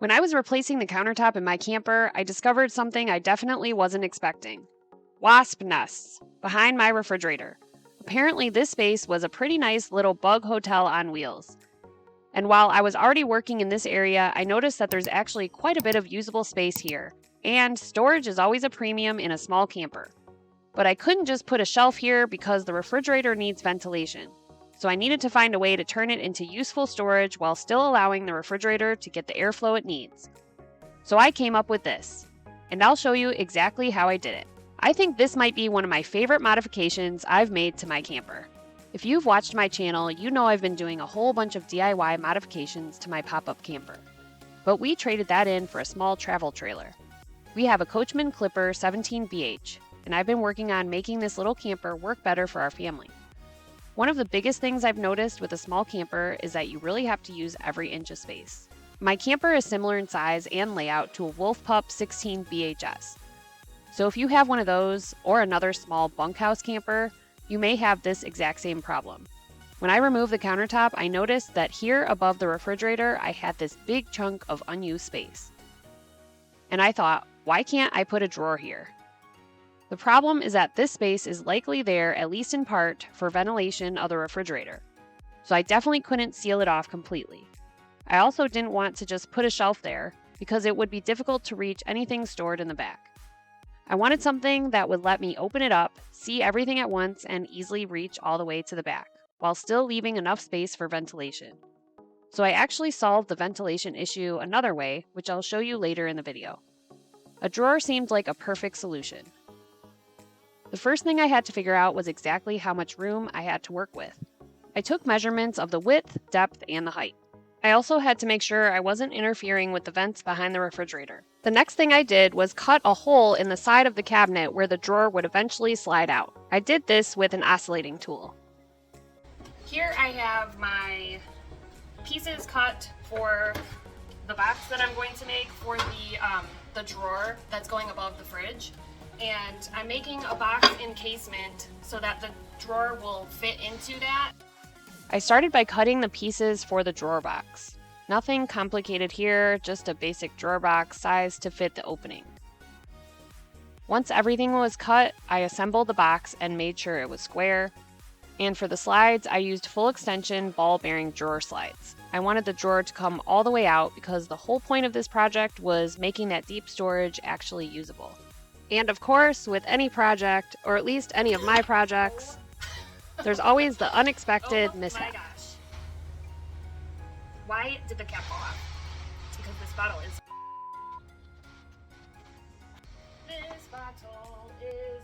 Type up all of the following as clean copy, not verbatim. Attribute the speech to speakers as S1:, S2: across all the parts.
S1: When I was replacing the countertop in my camper, I discovered something I definitely wasn't expecting. Wasp nests behind my refrigerator. Apparently, this space was a pretty nice little bug hotel on wheels. And while I was already working in this area, I noticed that there's actually quite a bit of usable space here. And storage is always a premium in a small camper. But I couldn't just put a shelf here because the refrigerator needs ventilation. So I needed to find a way to turn it into useful storage while still allowing the refrigerator to get the airflow it needs. So I came up with this, and I'll show you exactly how I did it. I think this might be one of my favorite modifications I've made to my camper. If you've watched my channel, you know I've been doing a whole bunch of DIY modifications to my pop-up camper. But we traded that in for a small travel trailer. We have a Coachman Clipper 17BH, and I've been working on making this little camper work better for our family. One of the biggest things I've noticed with a small camper is that you really have to use every inch of space. My camper is similar in size and layout to a WOLFPUP 16BHS. So if you have one of those or another small bunkhouse camper, you may have this exact same problem. When I removed the countertop, I noticed that here above the refrigerator, I had this big chunk of unused space. And I thought, why can't I put a drawer here? The problem is that this space is likely there, at least in part, for ventilation of the refrigerator. So I definitely couldn't seal it off completely. I also didn't want to just put a shelf there because it would be difficult to reach anything stored in the back. I wanted something that would let me open it up, see everything at once, and easily reach all the way to the back, while still leaving enough space for ventilation. So I actually solved the ventilation issue another way, which I'll show you later in the video. A drawer seemed like a perfect solution. The first thing I had to figure out was exactly how much room I had to work with. I took measurements of the width, depth, and the height. I also had to make sure I wasn't interfering with the vents behind the refrigerator. The next thing I did was cut a hole in the side of the cabinet where the drawer would eventually slide out. I did this with an oscillating tool. Here I have my pieces cut for the box that I'm going to make for the drawer that's going above the fridge. And I'm making a box encasement so that the drawer will fit into that. I started by cutting the pieces for the drawer box. Nothing complicated here, just a basic drawer box size to fit the opening. Once everything was cut, I assembled the box and made sure it was square. And for the slides, I used full extension ball bearing drawer slides. I wanted the drawer to come all the way out because the whole point of this project was making that deep storage actually usable. And of course, with any project, or at least any of my projects, there's always the unexpected mishap. Oh my gosh. Why did the cap fall off? It's because this bottle is... This bottle is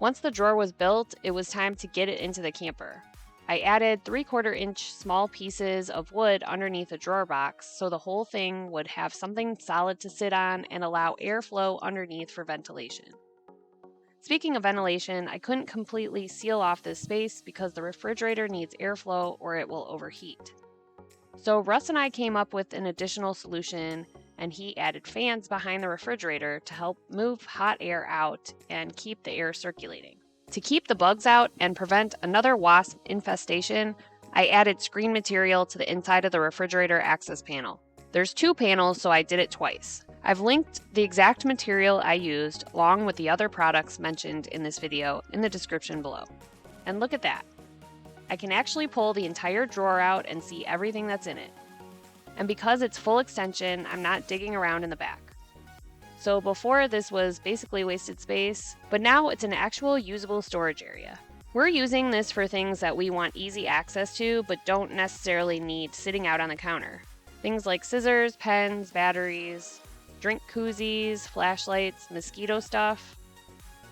S1: Once the drawer was built, it was time to get it into the camper. I added 3/4 inch small pieces of wood underneath the drawer box so the whole thing would have something solid to sit on and allow airflow underneath for ventilation. Speaking of ventilation, I couldn't completely seal off this space because the refrigerator needs airflow or it will overheat. So Russ and I came up with an additional solution, and he added fans behind the refrigerator to help move hot air out and keep the air circulating. To keep the bugs out and prevent another wasp infestation, I added screen material to the inside of the refrigerator access panel. There's 2 panels, so I did it twice. I've linked the exact material I used along with the other products mentioned in this video in the description below. And look at that. I can actually pull the entire drawer out and see everything that's in it. And because it's full extension, I'm not digging around in the back. So before, this was basically wasted space, but now it's an actual usable storage area. We're using this for things that we want easy access to, but don't necessarily need sitting out on the counter. Things like scissors, pens, batteries, drink koozies, flashlights, mosquito stuff.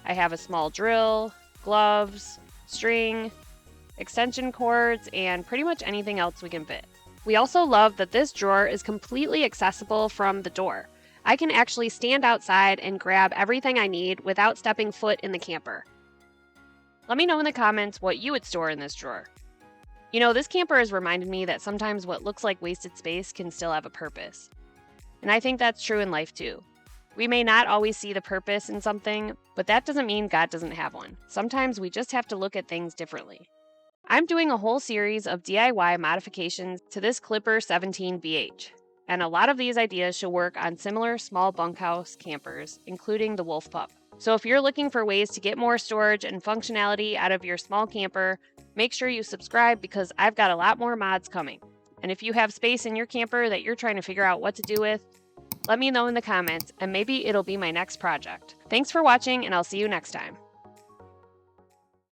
S1: I have a small drill, gloves, string, extension cords, and pretty much anything else we can fit. We also love that this drawer is completely accessible from the door. I can actually stand outside and grab everything I need without stepping foot in the camper. Let me know in the comments what you would store in this drawer. You know, this camper has reminded me that sometimes what looks like wasted space can still have a purpose. And I think that's true in life too. We may not always see the purpose in something, but that doesn't mean God doesn't have one. Sometimes we just have to look at things differently. I'm doing a whole series of DIY modifications to this Clipper 17BH, and a lot of these ideas should work on similar small bunkhouse campers, including the WOLFPUP. So if you're looking for ways to get more storage and functionality out of your small camper, make sure you subscribe because I've got a lot more mods coming. And if you have space in your camper that you're trying to figure out what to do with, let me know in the comments and maybe it'll be my next project. Thanks for watching and I'll see you next time.